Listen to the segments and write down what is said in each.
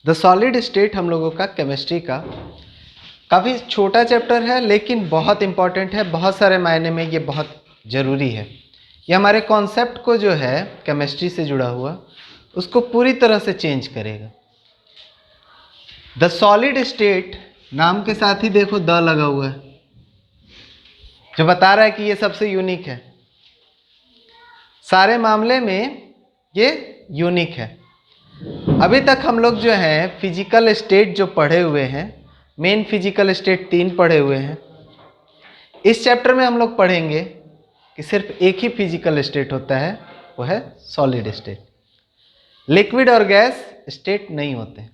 The solid state हम लोगों का केमिस्ट्री का काफ़ी छोटा चैप्टर है, लेकिन बहुत इम्पॉर्टेंट है। बहुत सारे मायने में ये बहुत ज़रूरी है। ये हमारे कॉन्सेप्ट को जो है केमिस्ट्री से जुड़ा हुआ, उसको पूरी तरह से चेंज करेगा। द सॉलिड स्टेट नाम के साथ ही देखो द लगा हुआ है, जो बता रहा है कि ये सबसे यूनिक है। सारे मामले में ये यूनिक है। अभी तक हम लोग जो है फिजिकल स्टेट जो पढ़े हुए हैं, मेन फिजिकल स्टेट 3 पढ़े हुए हैं। इस चैप्टर में हम लोग पढ़ेंगे कि सिर्फ एक ही फिजिकल स्टेट होता है, वो है सॉलिड स्टेट। लिक्विड और गैस स्टेट नहीं होते।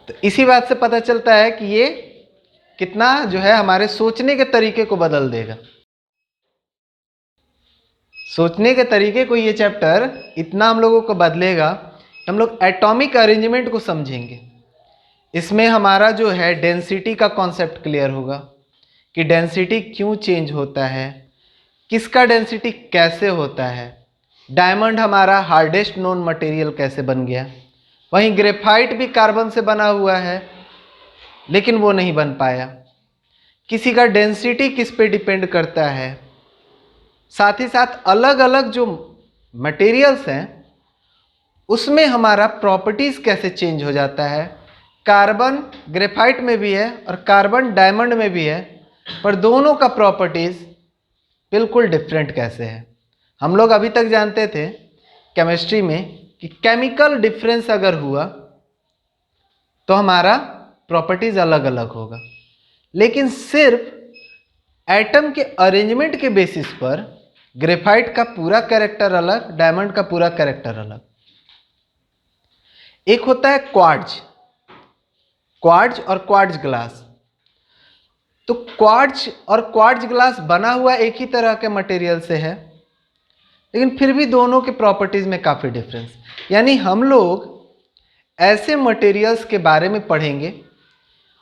तो इसी बात से पता चलता है कि ये कितना जो है हमारे सोचने के तरीके को बदल देगा। सोचने के तरीके को ये चैप्टर इतना हम लोगों को बदलेगा, हम लोग एटॉमिक अरेंजमेंट को समझेंगे। इसमें हमारा जो है डेंसिटी का कॉन्सेप्ट क्लियर होगा कि डेंसिटी क्यों चेंज होता है, किसका डेंसिटी कैसे होता है, डायमंड हमारा हार्डेस्ट नोन मटेरियल कैसे बन गया। वहीं ग्रेफाइट भी कार्बन से बना हुआ है, लेकिन वो नहीं बन पाया। किसी का डेंसिटी किस पे डिपेंड करता है, साथ ही साथ अलग अलग जो मटेरियल्स हैं उसमें हमारा प्रॉपर्टीज कैसे चेंज हो जाता है। कार्बन ग्रेफाइट में भी है और कार्बन डायमंड में भी है, पर दोनों का प्रॉपर्टीज बिल्कुल डिफरेंट कैसे है। हम लोग अभी तक जानते थे केमिस्ट्री में कि केमिकल डिफरेंस अगर हुआ तो हमारा प्रॉपर्टीज अलग अलग होगा, लेकिन सिर्फ एटम के अरेंजमेंट के बेसिस पर ग्रेफाइट का पूरा कैरेक्टर अलग, डायमंड का पूरा कैरेक्टर अलग। एक होता है क्वार्ट्ज, क्वार्ट्ज और क्वार्ट्ज ग्लास। तो क्वार्ट्ज और क्वार्ट्ज ग्लास बना हुआ एक ही तरह के मटेरियल से है, लेकिन फिर भी दोनों के प्रॉपर्टीज में काफ़ी डिफरेंस। यानी हम लोग ऐसे मटेरियल्स के बारे में पढ़ेंगे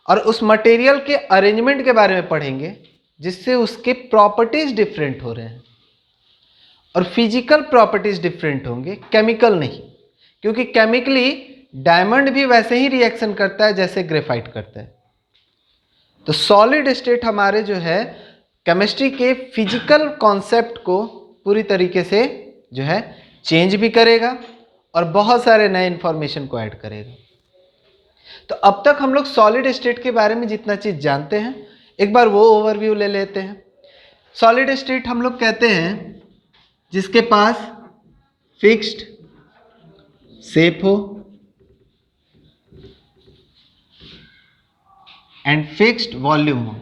और उस मटेरियल के अरेंजमेंट के बारे में पढ़ेंगे जिससे उसके प्रॉपर्टीज डिफरेंट हो रहे हैं। और फिजिकल प्रॉपर्टीज डिफरेंट होंगे, केमिकल नहीं, क्योंकि केमिकली डायमंड भी वैसे ही रिएक्शन करता है जैसे ग्रेफाइट करता है। तो सॉलिड स्टेट हमारे जो है केमिस्ट्री के फिजिकल कॉन्सेप्ट को पूरी तरीके से जो है चेंज भी करेगा और बहुत सारे नए इंफॉर्मेशन को ऐड करेगा। तो अब तक हम लोग सॉलिड स्टेट के बारे में जितना चीज जानते हैं, एक बार वो ओवरव्यू ले लेते हैं। सॉलिड स्टेट हम लोग कहते हैं जिसके पास फिक्स्ड शेप हो एंड फिक्स्ड वॉल्यूम हो।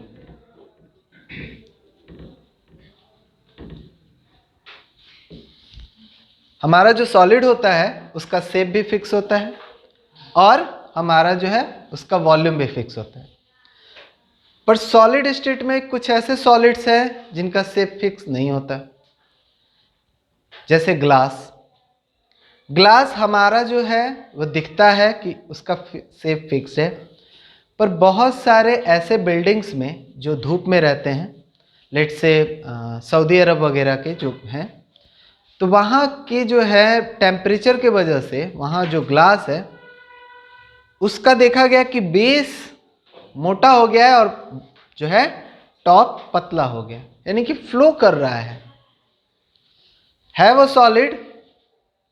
हमारा जो सॉलिड होता है उसका शेप भी फिक्स होता है और हमारा जो है उसका वॉल्यूम भी फिक्स होता है। पर सॉलिड स्टेट में कुछ ऐसे सॉलिड्स हैं जिनका शेप फिक्स नहीं होता, जैसे ग्लास। ग्लास हमारा जो है वो दिखता है कि उसका शेप फिक्स है, पर बहुत सारे ऐसे बिल्डिंग्स में जो धूप में रहते हैं, लेट से सऊदी अरब वगैरह के जो हैं, तो वहाँ की जो है टेम्परेचर के वजह से वहाँ जो ग्लास है उसका देखा गया कि बेस मोटा हो गया है और जो है टॉप पतला हो गया, यानी कि फ्लो कर रहा है वो सॉलिड,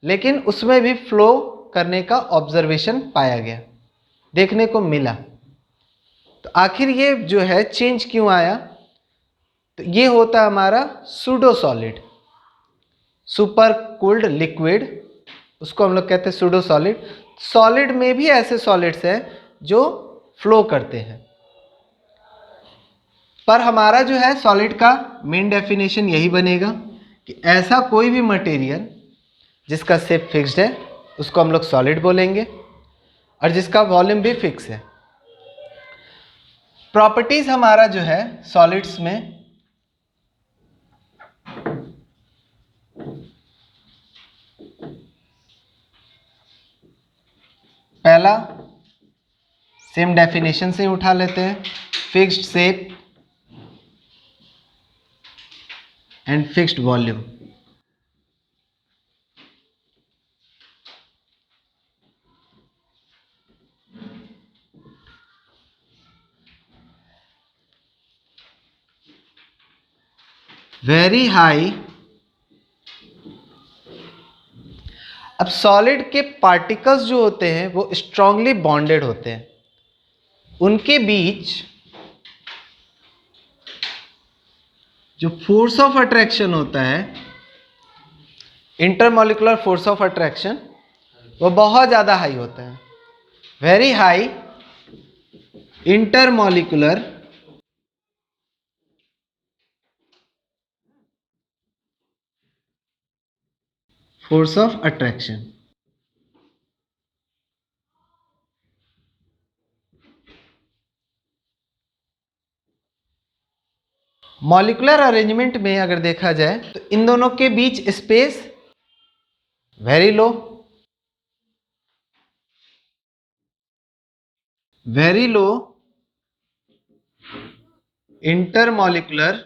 लेकिन उसमें भी फ्लो करने का ऑब्जर्वेशन पाया गया, देखने को मिला। तो आखिर ये जो है चेंज क्यों आया? तो ये होता है हमारा pseudo solid, super cooled liquid, उसको हम लोग कहते हैं सूडो सॉलिड। सॉलिड में भी ऐसे सॉलिड्स हैं जो फ्लो करते हैं, पर हमारा जो है सॉलिड का मेन डेफिनेशन यही बनेगा कि ऐसा कोई भी मटेरियल जिसका शेप फिक्स्ड है उसको हम लोग सॉलिड बोलेंगे और जिसका वॉल्यूम भी फिक्स है। प्रॉपर्टीज हमारा जो है सॉलिड्स में पहला सेम डेफिनेशन से उठा लेते हैं, fixed shape and fixed volume. Very high. अब सॉलिड के पार्टिकल्स जो होते हैं वो स्ट्रांगली बॉन्डेड होते हैं, उनके बीच जो फोर्स ऑफ अट्रैक्शन होता है, इंटरमॉलिक्यूलर फोर्स ऑफ अट्रैक्शन, वो बहुत ज्यादा हाई होता है। Very high intermolecular force of attraction. Molecular arrangement में अगर देखा जाए तो इन दोनों के बीच space very low, very low intermolecular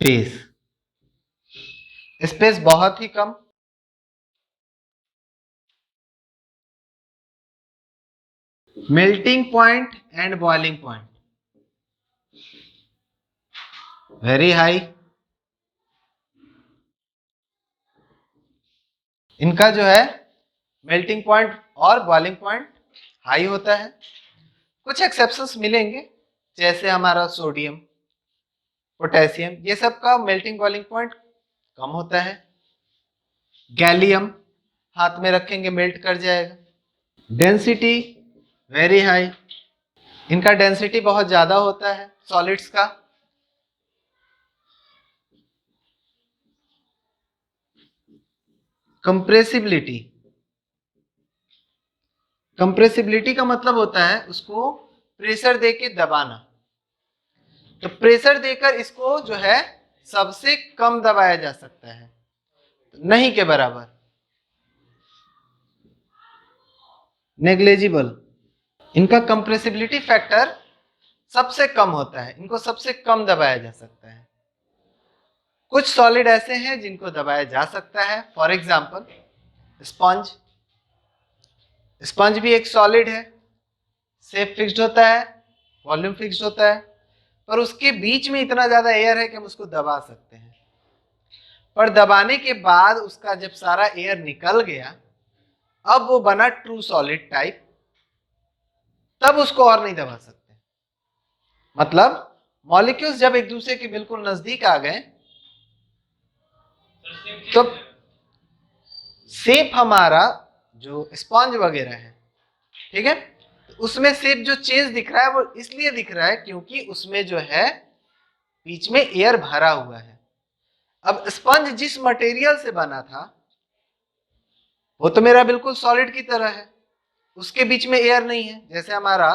space, space बहुत ही कम। Melting point and boiling point very high. इनका जो है मेल्टिंग पॉइंट और बॉइलिंग पॉइंट हाई होता है। कुछ एक्सेप्शंस मिलेंगे, जैसे हमारा सोडियम, पोटेशियम, ये सब का मेल्टिंग बॉइलिंग पॉइंट कम होता है। गैलियम हाथ में रखेंगे मेल्ट कर जाएगा। डेंसिटी वेरी हाई, इनका डेंसिटी बहुत ज्यादा होता है सॉलिड्स का। कंप्रेसिबिलिटी, कंप्रेसिबिलिटी का मतलब होता है उसको प्रेशर देके दबाना। तो प्रेशर देकर इसको जो है सबसे कम दबाया जा सकता है, नहीं के बराबर, नेग्लेजिबल। इनका कंप्रेसिबिलिटी फैक्टर सबसे कम होता है, इनको सबसे कम दबाया जा सकता है। कुछ सॉलिड ऐसे हैं जिनको दबाया जा सकता है, फॉर एग्जाम्पल स्पंज। स्पंज भी एक सॉलिड है, शेप फिक्स्ड होता है, वॉल्यूम फिक्स्ड होता है, पर उसके बीच में इतना ज्यादा एयर है कि हम उसको दबा सकते हैं। पर दबाने के बाद उसका जब सारा एयर निकल गया, अब वो बना ट्रू सॉलिड टाइप, तब उसको और नहीं दबा सकते। मतलब मॉलिक्यूल्स जब एक दूसरे के बिल्कुल नजदीक आ गए तो शेप हमारा जो स्पंज वगैरह है, ठीक है, उसमें शेप जो चेंज दिख रहा है वो इसलिए दिख रहा है क्योंकि उसमें जो है बीच में एयर भरा हुआ है। अब स्पंज जिस मटेरियल से बना था वो तो मेरा बिल्कुल सॉलिड की तरह है, उसके बीच में एयर नहीं है। जैसे हमारा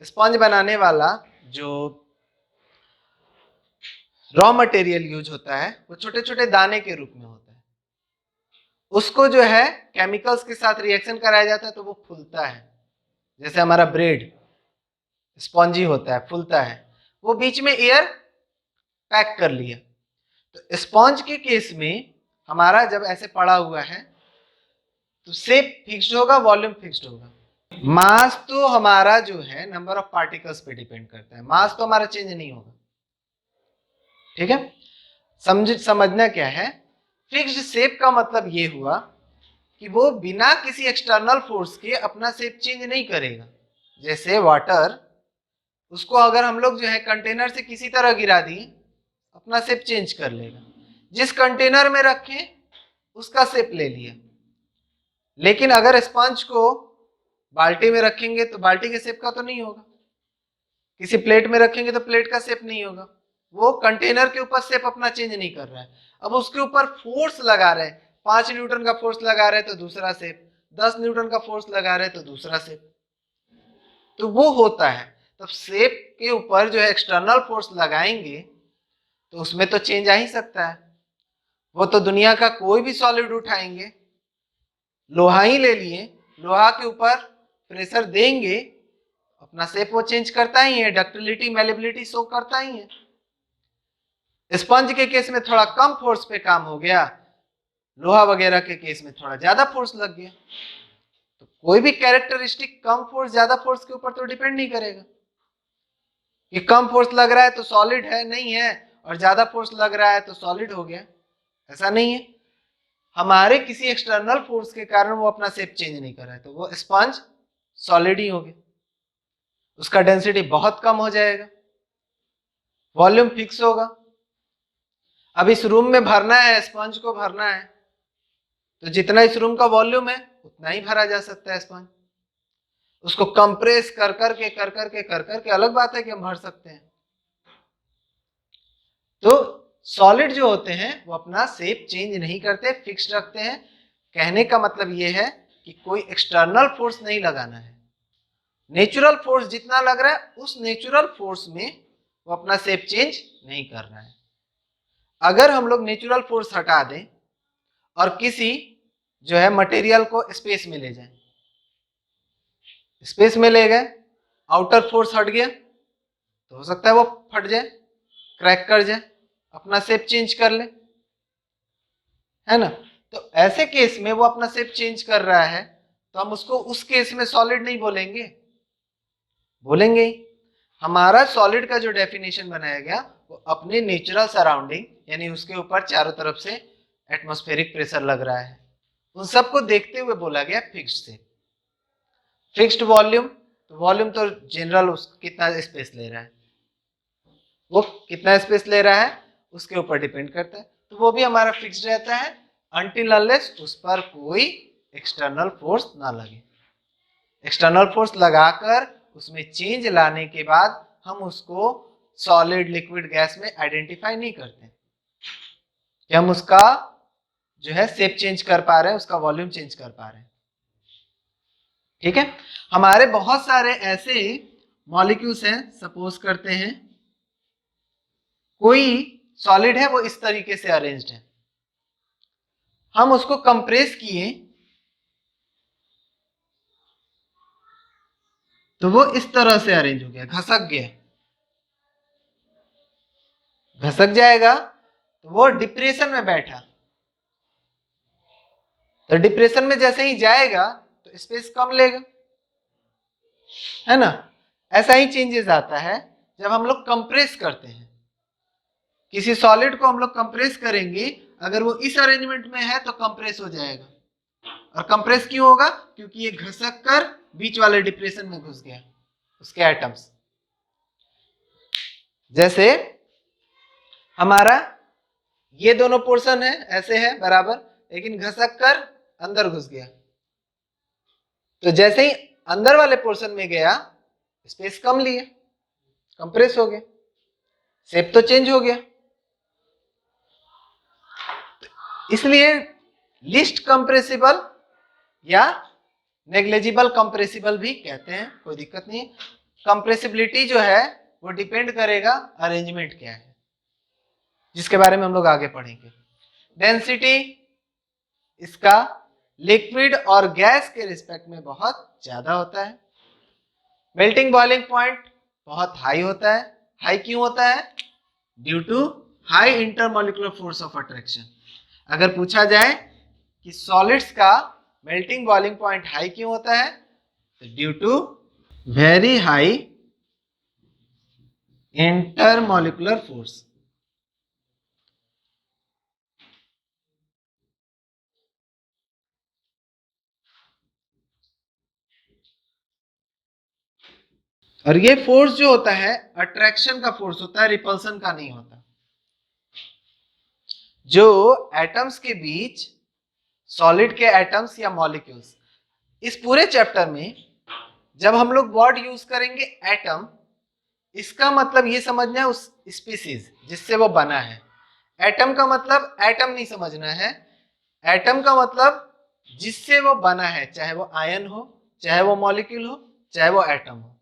स्पंज बनाने वाला जो रॉ मटेरियल यूज होता है वो छोटे छोटे दाने के रूप में होता है, उसको जो है केमिकल्स के साथ रिएक्शन कराया जाता है तो वो फूलता है। जैसे हमारा ब्रेड स्पॉन्जी होता है, फूलता है, वो बीच में एयर पैक कर लिया। तो स्पॉन्ज के केस में हमारा जब ऐसे पड़ा हुआ है तो शेप फिक्स्ड होगा, वॉल्यूम फिक्स्ड होगा। मास तो हमारा जो है नंबर ऑफ पार्टिकल्स पे डिपेंड करता है, मास तो हमारा चेंज नहीं होगा, ठीक है। समझना क्या है, फिक्स्ड शेप का मतलब ये हुआ कि वो बिना किसी एक्सटर्नल फोर्स के अपना शेप चेंज नहीं करेगा। जैसे वाटर, उसको अगर हम लोग जो है कंटेनर से किसी तरह गिरा दिए, अपना शेप चेंज कर लेगा। जिस कंटेनर में रखें उसका शेप ले लिया। लेकिन अगर स्पंज को बाल्टी में रखेंगे तो बाल्टी के शेप का तो नहीं होगा, किसी प्लेट में रखेंगे तो प्लेट का शेप नहीं होगा। वो कंटेनर के ऊपर शेप अपना चेंज नहीं कर रहा है। अब उसके ऊपर फोर्स लगा रहे हैं, 5 न्यूटन का फोर्स लगा रहे हैं तो दूसरा शेप, 10 न्यूटन का फोर्स लगा रहे हैं तो दूसरा शेप, तो वो होता है। तब शेप के ऊपर जो है एक्सटर्नल फोर्स लगाएंगे तो उसमें तो चेंज आ ही सकता है। वो तो दुनिया का कोई भी सॉलिड उठाएंगे, लोहा ही ले लिए, लोहा के ऊपर प्रेशर देंगे, अपना शेप वो चेंज करता ही है, डक्टिलिटी मैलेबिलिटी शो करता ही है। स्पंज के केस में थोड़ा कम फोर्स पे काम हो गया, लोहा वगैरह के केस में थोड़ा ज्यादा फोर्स लग गया। तो कोई भी कैरेक्टरिस्टिक कम फोर्स ज्यादा फोर्स के ऊपर तो डिपेंड नहीं करेगा। कि कम फोर्स लग रहा है तो सॉलिड है, नहीं है, और ज्यादा फोर्स लग रहा है तो सॉलिड हो गया, ऐसा नहीं है। हमारे किसी एक्सटर्नल फोर्स के कारण वो अपना शेप चेंज नहीं कर रहा है तो वो स्पंज सॉलिड ही हो गया, उसका डेंसिटी बहुत कम हो जाएगा, वॉल्यूम फिक्स होगा। अब इस रूम में भरना है, स्पंज को भरना है, तो जितना इस रूम का वॉल्यूम है उतना ही भरा जा सकता है स्पंज। उसको कंप्रेस कर करके अलग बात है कि हम भर सकते हैं। तो सॉलिड जो होते हैं वो अपना शेप चेंज नहीं करते, फिक्स रखते हैं। कहने का मतलब ये है कि कोई एक्सटर्नल फोर्स नहीं लगाना है, नेचुरल फोर्स जितना लग रहा है उस नेचुरल फोर्स में वो अपना शेप चेंज नहीं कर रहा है। अगर हम लोग नेचुरल फोर्स हटा दें और किसी जो है मटेरियल को स्पेस में ले जाएं, स्पेस में ले गए, आउटर फोर्स हट गया तो हो सकता है वो फट जाए, क्रैक कर जाए, अपना शेप चेंज कर ले, है ना। तो ऐसे केस में वो अपना शेप चेंज कर रहा है तो हम उसको उस केस में सॉलिड नहीं बोलेंगे, बोलेंगे ही। हमारा सॉलिड का जो डेफिनेशन बनाया गया वो अपने नेचुरल सराउंडिंग, यानी उसके ऊपर चारों तरफ से एटमॉस्फेरिक प्रेशर लग रहा है, उन सबको देखते हुए बोला गया फिक्स्ड से। फिक्स्ड वॉल्यूम, तो वॉल्यूम तो जनरल कितना स्पेस ले रहा है, वो कितना स्पेस ले रहा है उसके ऊपर डिपेंड करता है, तो वो भी हमारा फिक्स्ड रहता है अनटिल अनलेस उस पर कोई एक्सटर्नल फोर्स ना लगे। एक्सटर्नल फोर्स लगाकर उसमें चेंज लाने के बाद हम उसको सॉलिड लिक्विड गैस में आइडेंटिफाई नहीं करते कि हम उसका जो है शेप चेंज कर पा रहे हैं, उसका वॉल्यूम चेंज कर पा रहे हैं। ठीक है, हमारे बहुत सारे ऐसे मॉलिक्यूल्स हैं, सपोज करते हैं कोई सॉलिड है वो इस तरीके से अरेंज्ड है, हम उसको कंप्रेस किए तो वो इस तरह से अरेंज हो गया, घसक गया, घसक जाएगा तो वो डिप्रेशन में बैठा, तो डिप्रेशन में जैसे ही जाएगा तो स्पेस कम लेगा, है ना। ऐसा ही चेंजेस आता है जब हम लोग कंप्रेस करते हैं, किसी सॉलिड को हम लोग कंप्रेस करेंगे, अगर वो इस अरेंजमेंट में है तो कंप्रेस हो जाएगा, और कंप्रेस क्यों होगा, क्योंकि ये घसक कर बीच वाले डिप्रेशन में घुस गया उसके एटम्स। जैसे हमारा ये दोनों पोर्शन है ऐसे है बराबर, लेकिन घसक कर अंदर घुस गया, तो जैसे ही अंदर वाले पोर्शन में गया स्पेस कम लिए, कंप्रेस हो गया, शेप तो चेंज हो गया। इसलिए लिस्ट कंप्रेसिबल या नेग्लेजिबल कंप्रेसिबल भी कहते हैं, कोई दिक्कत नहीं। कंप्रेसिबिलिटी जो है वो डिपेंड करेगा अरेंजमेंट क्या है, जिसके बारे में हम लोग आगे पढ़ेंगे। डेंसिटी इसका लिक्विड और गैस के रिस्पेक्ट में बहुत ज्यादा होता है। मेल्टिंग बॉइलिंग पॉइंट बहुत हाई होता है। हाई क्यों होता है, due to high intermolecular force of attraction. अगर पूछा जाए कि सॉलिड्स का मेल्टिंग बॉइलिंग पॉइंट हाई क्यों होता है, तो due to very high intermolecular force. और ये फोर्स जो होता है अट्रैक्शन का फोर्स होता है, रिपल्सन का नहीं होता। जो एटम्स के बीच, सॉलिड के एटम्स या मॉलिक्यूल्स, इस पूरे चैप्टर में जब हम लोग वर्ड यूज करेंगे एटम, इसका मतलब ये समझना है उस स्पीसीज जिससे वो बना है। एटम का मतलब एटम नहीं समझना है, एटम का मतलब जिससे वो बना है, चाहे वो आयन हो, चाहे वो मॉलिक्यूल हो, चाहे वो एटम हो।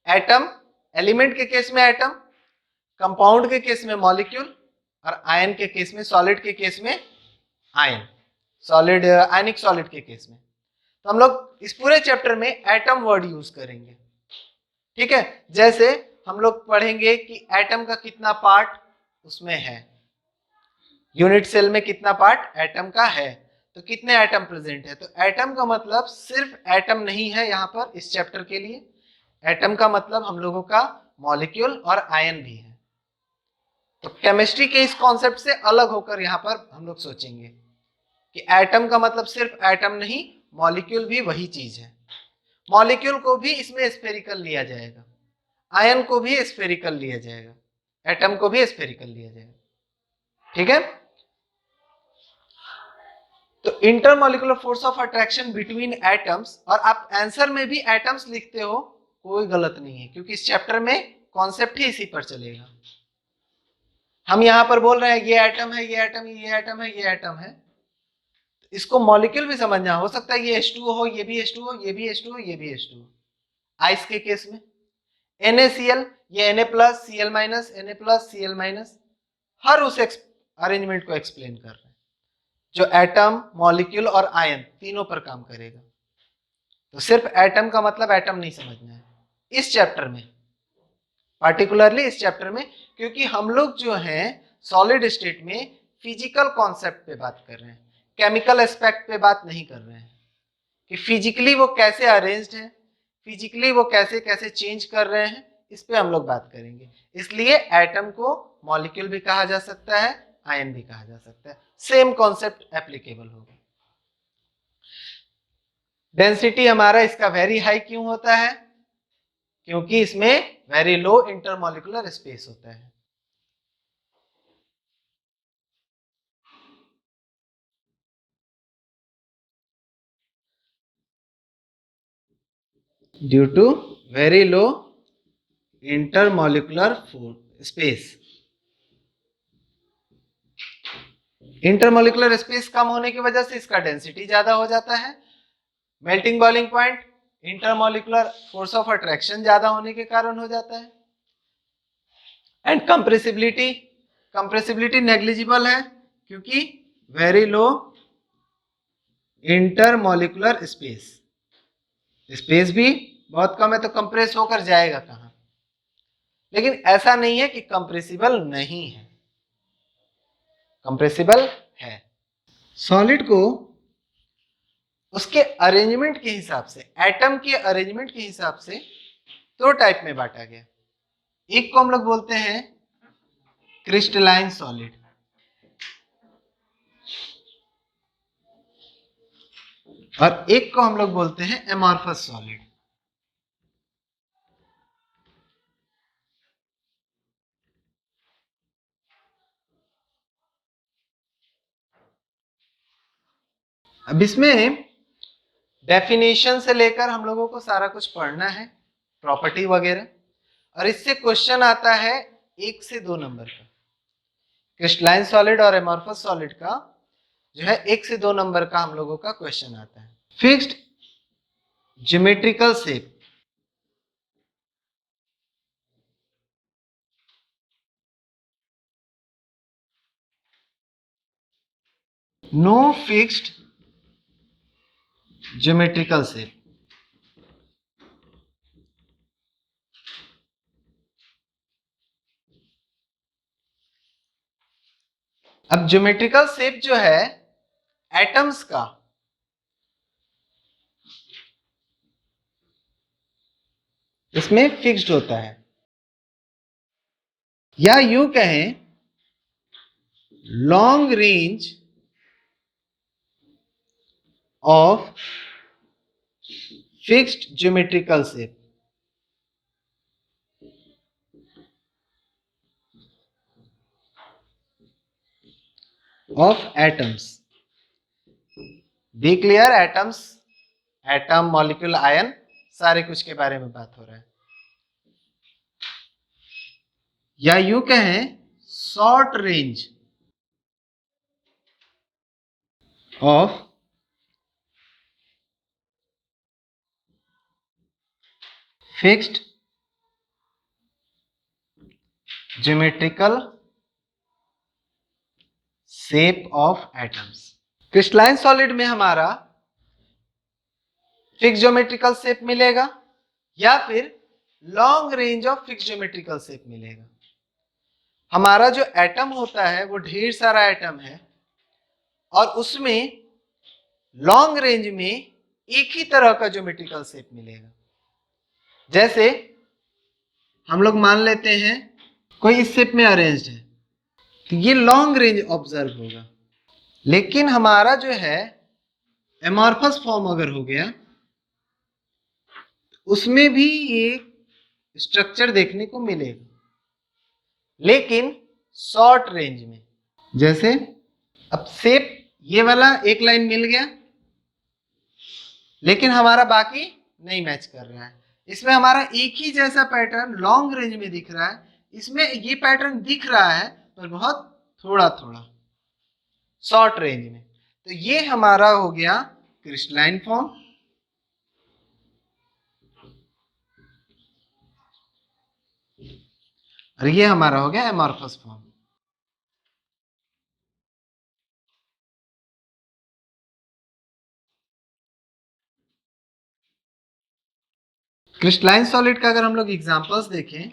एटम एलिमेंट के केस में एटम, कंपाउंड के केस में मॉलिक्यूल, और आयन के केस में, सॉलिड के केस में आयन, सॉलिड आयनिक सॉलिड के केस में। तो हम लोग इस पूरे चैप्टर में एटम वर्ड यूज करेंगे। ठीक है, जैसे हम लोग पढ़ेंगे कि एटम का कितना पार्ट उसमें है, यूनिट सेल में कितना पार्ट एटम का है, तो कितने एटम प्रेजेंट है। तो एटम का मतलब सिर्फ एटम नहीं है यहाँ पर इस चैप्टर के लिए, एटम का मतलब हम लोगों का मॉलिक्यूल और आयन भी है। तो केमिस्ट्री के इस कॉन्सेप्ट से अलग होकर यहाँ पर हम लोग सोचेंगे कि एटम का मतलब सिर्फ एटम नहीं, मॉलिक्यूल भी वही चीज है। मॉलिक्यूल को भी इसमें स्फेरिकल लिया जाएगा, आयन को भी स्फेरिकल लिया जाएगा, एटम को भी स्फेरिकल लिया जाएगा। ठीक है, तो intermolecular force of attraction between atoms, और आप आंसर में भी एटम्स लिखते हो, कोई गलत नहीं है, क्योंकि इस चैप्टर में कॉन्सेप्ट ही इसी पर चलेगा। हम यहां पर बोल रहे हैं ये एटम है, ये एटम है, ये एटम है, ये एटम है, इसको मॉलिक्यूल भी समझना हो सकता है ये H2O हो, ये भी H2O, ये भी H2O, ये भी H2O। आइस के केस में NaCl, ये Na plus Cl minus, Na plus Cl minus, हर उस अरेंजमेंट को एक्सप्लेन कर रहे हैं जो एटम, मॉलिक्यूल और आयन तीनों पर काम करेगा। तो सिर्फ एटम का मतलब एटम नहीं समझना है इस चैप्टर में, पार्टिकुलरली इस चैप्टर में, क्योंकि हम लोग जो हैं सॉलिड स्टेट में फिजिकल कॉन्सेप्ट पे बात कर रहे हैं, केमिकल एस्पेक्ट पे बात नहीं कर रहे हैं कि फिजिकली वो कैसे अरेंज्ड है, फिजिकली वो कैसे कैसे चेंज कर रहे हैं, इस पे हम लोग बात करेंगे। इसलिए एटम को मॉलिक्यूल भी कहा जा सकता है, आयन भी कहा जा सकता है, सेम कॉन्सेप्ट एप्लीकेबल होगा। डेंसिटी हमारा इसका वेरी हाई क्यों होता है? क्योंकि इसमें वेरी लो इंटरमॉलिक्यूलर स्पेस होता है। Due to very low intermolecular space. Intermolecular space कम होने की वजह से इसका डेंसिटी ज्यादा हो जाता है। Melting boiling point, intermolecular force of attraction ज्यादा होने के कारण हो जाता है। एंड कंप्रेसिबिलिटी, कंप्रेसिबिलिटी नेग्लिजिबल है क्योंकि very low intermolecular space, space भी बहुत कम है तो कंप्रेस होकर जाएगा कहां? लेकिन ऐसा नहीं है कि कंप्रेसिबल नहीं है, कंप्रेसिबल है। सॉलिड को उसके अरेंजमेंट के हिसाब से, एटम के अरेंजमेंट के हिसाब से दो टाइप में बांटा गया। एक को हम लोग बोलते हैं क्रिस्टलाइन सॉलिड, और एक को हम लोग बोलते हैं एमॉर्फस सॉलिड। अब इसमें डेफिनेशन से लेकर हम लोगों को सारा कुछ पढ़ना है, प्रॉपर्टी वगैरह, और इससे क्वेश्चन आता है 1 से 2 नंबर का। क्रिस्टलाइन सॉलिड और एमॉर्फस सॉलिड का जो है 1 से 2 नंबर का हम लोगों का क्वेश्चन आता है। Fixed geometrical shape, no fixed geometrical shape. अब ज्योमेट्रिकल शेप जो है एटम्स का, इसमें फिक्स्ड होता है, या यूं कहें long range of fixed geometrical shape of atoms. Be clear, atoms, atom, molecule, ion, सारे कुछ के बारे में बात हो रहा है। या यूं कहें short range of fixed geometrical shape of atoms. Crystalline solid में हमारा फिक्स ज्योमेट्रिकल शेप मिलेगा या फिर long range of fix geometrical shape मिलेगा। हमारा जो एटम होता है वो ढेर सारा एटम है और उसमें लॉन्ग रेंज में एक ही तरह का ज्योमेट्रिकल शेप मिलेगा। जैसे हम लोग मान लेते हैं कोई इस शेप में अरेंज्ड है, तो ये लॉन्ग रेंज ऑब्जर्व होगा। लेकिन हमारा जो है एमॉर्फस फॉर्म अगर हो गया, उसमें भी एक स्ट्रक्चर देखने को मिलेगा, लेकिन शॉर्ट रेंज में। जैसे अब शेप ये वाला एक लाइन मिल गया, लेकिन हमारा बाकी नहीं मैच कर रहा है। इसमें हमारा एक ही जैसा पैटर्न लॉन्ग रेंज में दिख रहा है, इसमें ये पैटर्न दिख रहा है पर बहुत थोड़ा थोड़ा शॉर्ट रेंज में। तो ये हमारा हो गया क्रिस्टलाइन फॉर्म। और ये हमारा हो गया एमॉर्फस फॉर्म। क्रिस्टलाइन सॉलिड का अगर हम लोग एग्जांपल्स देखें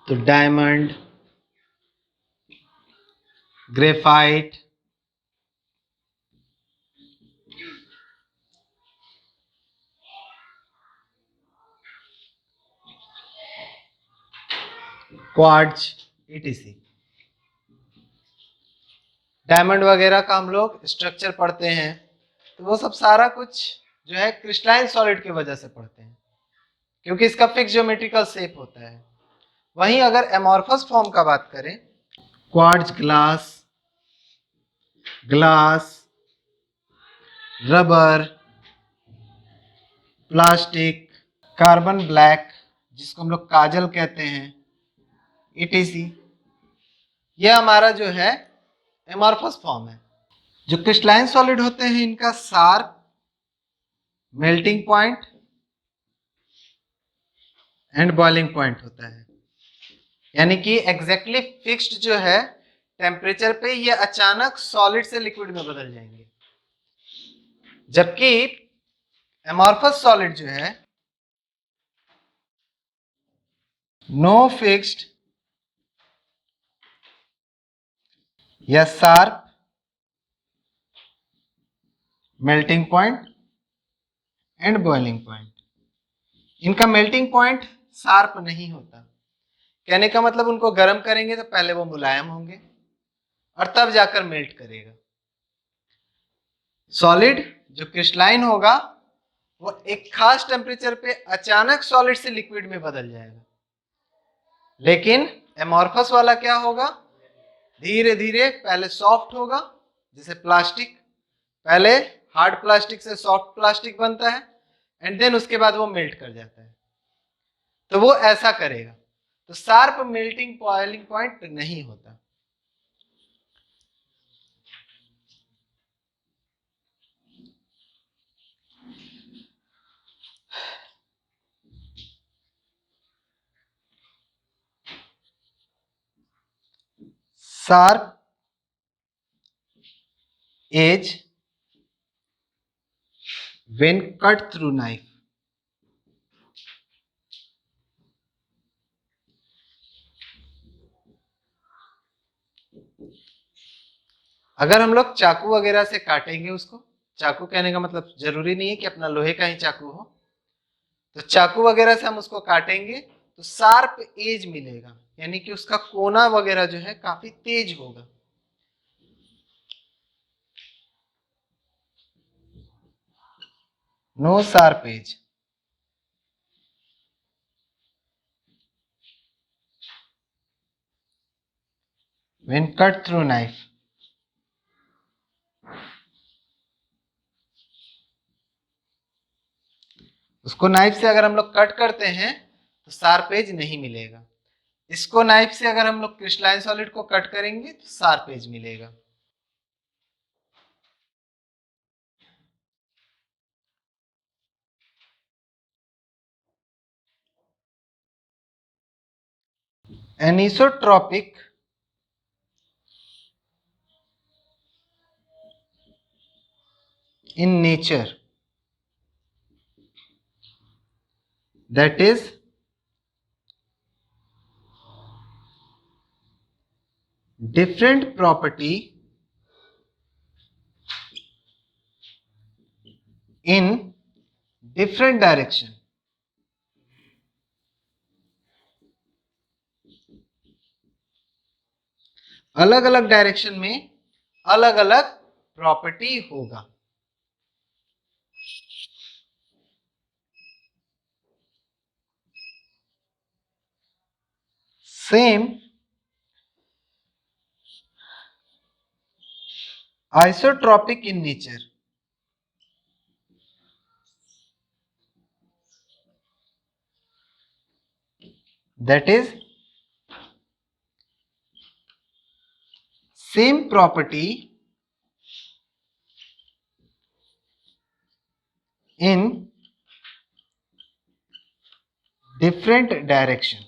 तो diamond, graphite, quartz, etc. Diamond वगैरह का हम लोग स्ट्रक्चर पढ़ते हैं तो वो सब सारा कुछ जो है क्रिस्टलाइन सॉलिड की वजह से पढ़ते हैं, क्योंकि इसका फिक्स ज्योमेट्रिकल शेप होता है। वहीं अगर एमॉर्फस फॉर्म का बात करें, quartz glass, glass, rubber, plastic, carbon black जिसको हम लोग काजल कहते हैं, ईटीसी, ये हमारा जो है एमॉर्फस फॉर्म है। जो क्रिस्टलाइन सॉलिड होते हैं इनका sharp melting point and boiling point होता है, यानी कि एग्जैक्टली फिक्स्ड जो है टेम्परेचर पे ये अचानक सॉलिड से लिक्विड में बदल जाएंगे। जबकि एमॉर्फस सॉलिड जो है नो फिक्स्ड या sharp melting point and boiling point. इनका मेल्टिंग पॉइंट शार्प नहीं होता, कहने का मतलब उनको गर्म करेंगे तो पहले वो मुलायम होंगे और तब जाकर मेल्ट करेगा। सॉलिड जो क्रिस्टलाइन होगा वो एक खास टेम्परेचर पे अचानक सॉलिड से लिक्विड में बदल जाएगा। लेकिन एमॉर्फस वाला क्या होगा, धीरे धीरे पहले सॉफ्ट होगा, जैसे प्लास्टिक, पहले हार्ड प्लास्टिक से सॉफ्ट प्लास्टिक बनता है एंड देन उसके बाद वो मेल्ट कर जाता है। तो वो ऐसा करेगा, तो शार्प मेल्टिंग बॉइलिंग पॉइंट नहीं होता। Sharp edge when cut through knife। अगर हम लोग चाकू वगैरह से काटेंगे उसको, चाकू कहने का मतलब जरूरी नहीं है कि अपना लोहे का ही चाकू हो, तो चाकू वगैरह से हम उसको काटेंगे तो शार्प एज मिलेगा, यानी कि उसका कोना वगैरह जो है काफी तेज होगा। No sharp edge. when cut through knife। उसको नाइफ से अगर हम लोग कट करते हैं तो शार्प एज नहीं मिलेगा। इसको नाइफ से अगर हम लोग क्रिस्टलाइन सॉलिड को कट करेंगे तो शार्प एज मिलेगा। Anisotropic in nature, that is different property in different direction। अलग अलग डायरेक्शन में अलग अलग प्रॉपर्टी होगा। Same isotropic in nature, that is same property in different direction।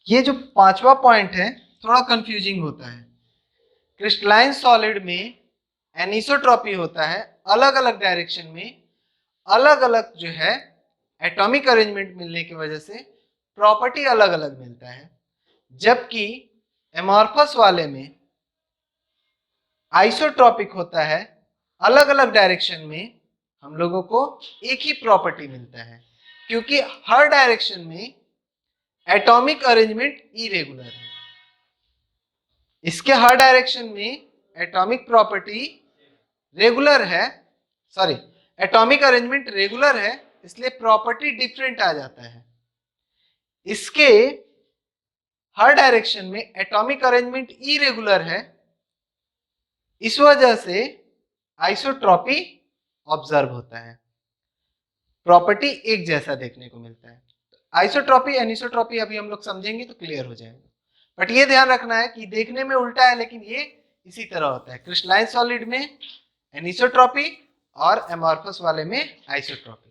ये जो पांचवा पॉइंट है थोड़ा कंफ्यूजिंग होता है। क्रिस्टलाइन सॉलिड में एनिसोट्रॉपी होता है, अलग अलग डायरेक्शन में अलग अलग जो है एटॉमिक अरेंजमेंट मिलने की वजह से प्रॉपर्टी अलग अलग मिलता है, जबकि एमॉर्फस वाले में आइसोट्रॉपिक होता है, अलग अलग डायरेक्शन में हम लोगों को एक ही प्रॉपर्टी मिलता है, क्योंकि हर डायरेक्शन में एटॉमिक अरेंजमेंट इरेगुलर है। इसके हर डायरेक्शन में एटॉमिक प्रॉपर्टी रेगुलर है, सॉरी एटॉमिक अरेंजमेंट रेगुलर है, इसलिए प्रॉपर्टी डिफरेंट आ जाता है। इसके हर डायरेक्शन में एटॉमिक अरेंजमेंट इरेगुलर है, इस वजह से आइसोट्रॉपी ऑब्जर्व होता है, प्रॉपर्टी एक जैसा देखने को मिलता है। आइसोट्रॉपी एनिसोट्रॉपी अभी हम लोग समझेंगे तो क्लियर हो जाएगा, बट ये ध्यान रखना है कि देखने में उल्टा है लेकिन ये इसी तरह होता है। क्रिस्टलाइन सॉलिड में एनिसोट्रॉपी और एमॉर्फस वाले में आइसोट्रॉपी।